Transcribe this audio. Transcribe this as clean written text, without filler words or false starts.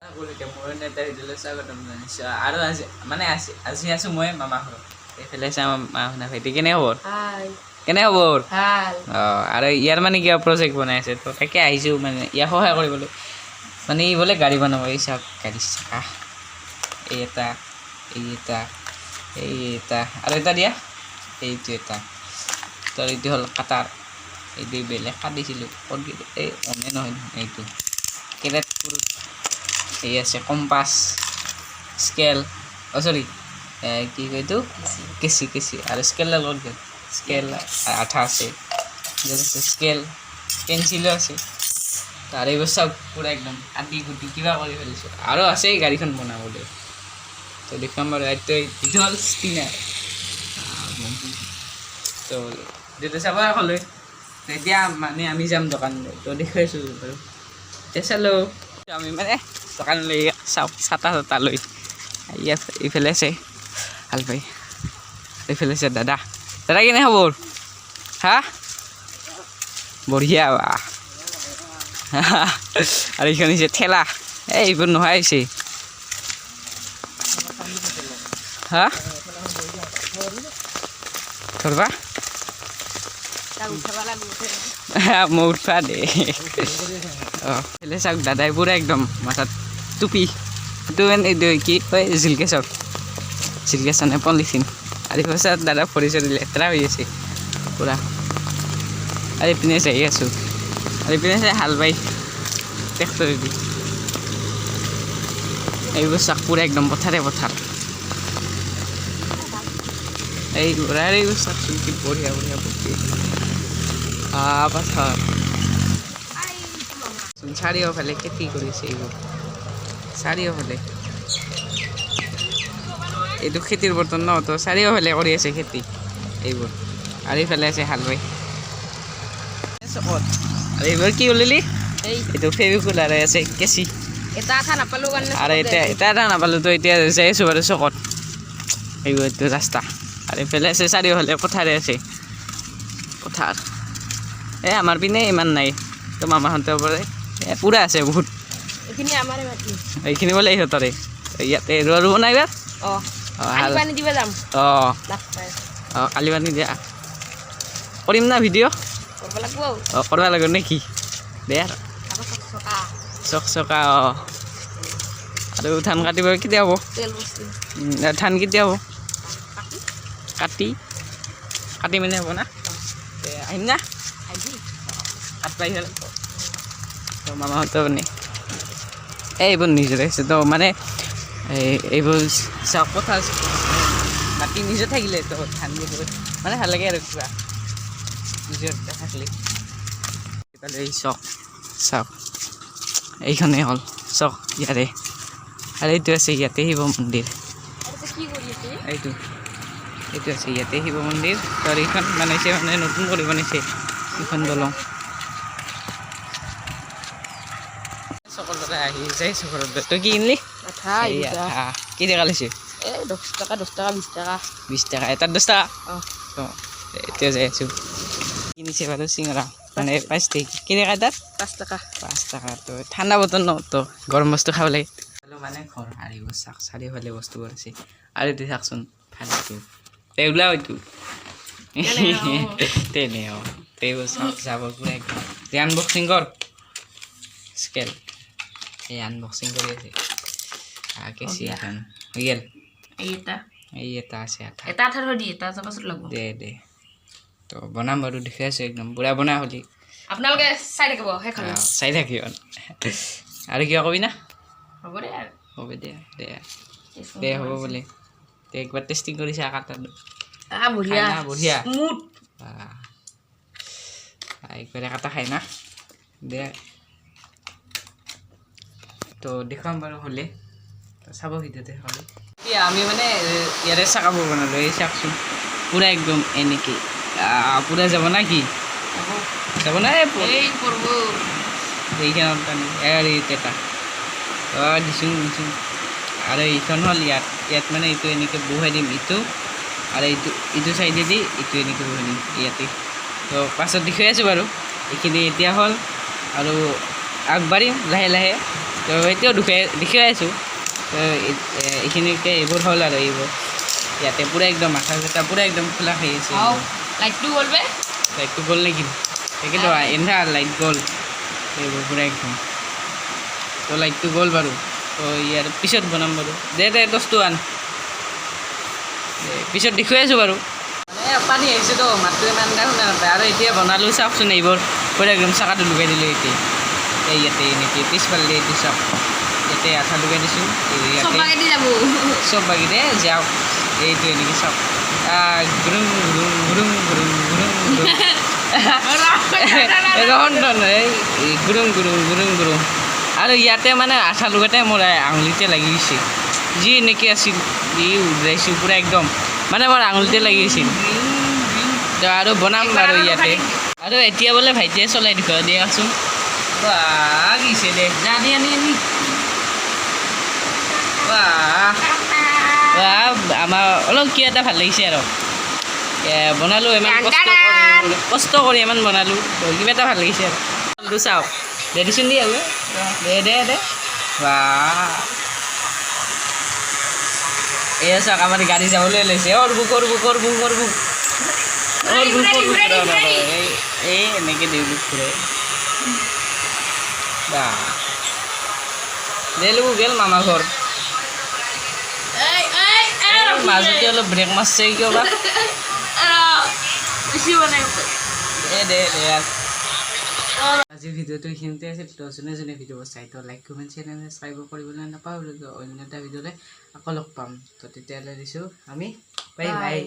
মোৰ নেতা ভিডিঅ'লৈ স্বাগতম জনাইছোঁ আৰু আজি আছোঁ মই মামা ঘৰত এইফালে আছে আমাৰ মা শুনা ভাইটি কেনে খবৰ কেনে খবৰ অঁ আৰু ইয়াৰ মানে কিবা প্ৰজেক্ট বনাই আছে তো তাকে আহিছোঁ মানে ইয়াক সহায় কৰিবলৈ মানে ই বোলে গাড়ী বনাব এই চাওক গাড়ী চাকা এই এটা আৰু এটা দিয়া এইটো এটা তোৰ এইটো হ'ল কাটাৰ এইটো বেলেগ কাটিছিলোঁ ক'ত দিলোঁ এই অনে নহয় এইটো কেৰেট এই আছে কম্পাছ স্কেল চৰি কি কয় এইটো কেঁচি আৰু স্কেলৰ লগত গ'ল স্কেল আঠা আছে স্কেল পেঞ্চিলো আছে তাৰ এইবোৰ চব পূৰা একদম কাটি কুটি কিবা কৰি ফেলিছোঁ আৰু আছে এই গাড়ীখন বনাবলৈ তো দেখুৱাম বাৰু এইটো হ'ল স্পিনাৰ তো যেতিয়া চাব ক'লৈ এতিয়া মানে আমি যাম দোকানলৈ তো দেখুৱাইছোঁ বাৰু এতিয়া চালোঁ আমি মানে দোকানলৈ চাওক চাটা লৈ ইয়াত এইফালে আছে ভাল পাই এইফালে আছে দাদা কেনে খবৰ হা বঢ়িয়া বা আৰু এইখন হৈছে ঠেলা এইবোৰ নোহোৱা হৈছে হা ধৰবা মই উঠবা দে অঁ এইফালে চাওক দাদাই পুৰা একদম মাথাত টুপি এইটো এইটো কি কয় জিলকেছ নে পলিথিন আৰু এইফালে দাদা ভৰি চৰি লেতেৰা হৈ আছে পুৰা আৰু এইপিনে যাই আছোঁ আৰু এইপিনে চাই হাল বাই ট্ৰেক্টৰেদি এইবোৰ চাওক পুৰা একদম পথাৰ এইবোৰ আৰু এইবোৰ চাওকচোন কি বঢ়িয়া পুখুৰী পথাৰ চাৰিওফালে খেতি কৰিছে এইবোৰ চাৰিওফালে এইটো খেতিৰ বৰ্তন ন তো চাৰিওফালে কৰি আছে খেতি এইবোৰ আৰু এইফালে আছে হাল বাই আৰু এইবোৰ কি ওলালি এইটো ফেভিকুল আৰু আছে কেঁচি আৰু এটা নাপালোঁ তো এতিয়া যাই আছোঁ বাৰু চকত এইবোৰ এইটো ৰাস্তা আৰু এইফালে আছে চাৰিওফালে পথাৰে আছে পথাৰ এই আমাৰ পিনে ইমান নাই তো মামাহঁতৰ পৰা পূৰা আছে বহুত এইখিনি বোলে ইহঁতৰে ইয়াতে ৰুব নাই এইবাৰ অঁ কালি পানী দিয়া কৰিম না ভিডিঅ' অঁ কৰিব লাগিব নেকি দে চকচকা অঁ আৰু ধান কাটিব কেতিয়া হ'ব ধান কেতিয়া হ'ব কাটি মানে হ'ব না আহিম না কাটবাই হ'ল তো মামাহঁতৰ মানে এইবোৰ নিজৰে আছে তো মানে এইবোৰ চাওক পথাৰ মাটি নিজে থাকিলে তো ধানবোৰ মানে ভাল লাগে আৰু কিবা নিজৰ থাকিলে এই চাওক এইখনেই হ'ল চাওক ইয়াৰে আৰু এইটো আছে ইয়াতে শিৱ মন্দিৰ এইটো আছে ইয়াতে শিৱ মন্দিৰ তো এইখন বনাইছে মানে নতুন কৰি বনাইছে এইখন দলং সকলোৰে আহি যাইছো ঘৰত তই কি কিনলি কি দেখা লৈছে 10 টকা 20 টকা এটাত 10 টকা অঁ এতিয়া যাই আছোঁ কিনিছে বাৰু চিঙৰা মানে 5 টকা কিনে এটাত 5 টকা তো ঠাণ্ডা বতৰ ন তো গৰম বস্তু খাব লাগে মানে ঘৰ আৰু চাওক চাৰিওফালে বস্তুবোৰ আছে আৰু এইটো চাওকচোন ভালটো এইবিলাক হয়তো তেনে এইবোৰ চাওক যাব পুৰা একদম আনবক্সিং কৰ স্কেল এই আনবক্সিং কৰি আছে কেঁচি এখন হৈ গ'ল এই এটা আছে দে তো বনাম বাৰু দেখি আছোঁ একদম পুৰা বনাই হ'লি আপোনালোকে চাই থাকিব আৰু কিবা কবি না হ'ব দে হ'ব বোলে তে একবাৰ টেষ্টিং কৰিছে কাটাটো বঢ়িয়া একবাৰে কাটা খাই না দে তো দেখুৱাম বাৰু হ'লে চাব ভিডিঅ'তে হ'লে এতিয়া আমি মানে ইয়াৰে চাকাবোৰ বনালোঁ এই চাওকচোন পূৰা একদম এনেকৈ পূৰা যাব না কি যাব না এইখনত কাৰণে এটা দিছোঁ আৰু এইখন হ'ল ইয়াত মানে এইটো এনেকৈ বহুৱাই দিম ইটো আৰু এইটো চাইডেদি এইটো এনেকৈ বহুৱাই দিম ইয়াতে তো পাছত দেখুৱাই আছোঁ বাৰু এইখিনি এতিয়া হ'ল আৰু আগবাঢ়িম লাহে তো এতিয়াও দেখুৱাই আছোঁ তো এইখিনিকে এইবোৰ হ'ল আৰু এইবোৰ ইয়াতে পূৰা একদম মাথা চাথা পূৰা একদম খোলা খাই আছে লাইটটো গ'লবে লাইটটো গ'ল নেকি তাকেতো এন্ধা লাইট গ'ল এইবোৰ পূৰা একদম তো লাইটটো গ'ল বাৰু তো ইয়াৰ পিছত বনাম বাৰু দে দছটো আন পিছত দেখুৱাই আছোঁ বাৰু মানে পানী আহিছে তো মাতটো ইমান এটা শুনা নাপায় আৰু এতিয়া বনালোঁ চাওকচোন এইবোৰ পূৰা একদম চাকাটো লগাই দিলোঁ এতিয়া ইয়াতে এনেকৈ পিছফালে এইটো চাওক ইয়াতে আঠা লগাই দিছোঁ চব বাগি দে যাওক এইটো এনেকৈ চাওক গুৰুং গুৰুং গুৰুং গুৰুং গুৰুং গুৰুং গুৰুং গুৰুং গুৰুং গুৰুং আৰু ইয়াতে মানে আঠা লগাতে মোৰ আঙুলিতে লাগি গৈছে যি এনেকৈ আছিল ই উৰাইছোঁ পূৰা একদম মানে মোৰ আঙুলিতে লাগি আছিল তো আৰু বনাম বাৰু ইয়াতে আৰু এতিয়া বোলে ভাইটিয়ে চলাই দিয়াচোন গিছে দে জানি আনি আমাৰ অলপ কিবা এটা ভাল লাগিছে আৰু বনালোঁ ইমান কষ্ট কৰি ইমান বনালোঁ কিবা এটা ভাল লাগিছে আৰু চাওক দেচোন দি আৰু দে এয়া চাওক আমাৰ গাড়ী যাবলৈ লৈছে এই এনেকৈ দেউলুক ফুৰে দেউলুকো গেল মামা ঘৰ মাজতে অলপ ব্ৰেক মাৰছে কিয় বা দে আজিৰ ভিডিঅ'টো এইখিনিতে আছিল তো যোনে ভিডিঅ' চাই তো লাইক কমেণ্ট চেনেল ছাবস্ক্ৰাইব কৰিবলৈ নাপাহৰিব অন্য এটা ভিডিঅ'লৈ আকৌ লগ পাম তো তেতিয়াহ'লে দিছোঁ আমি বাই বাই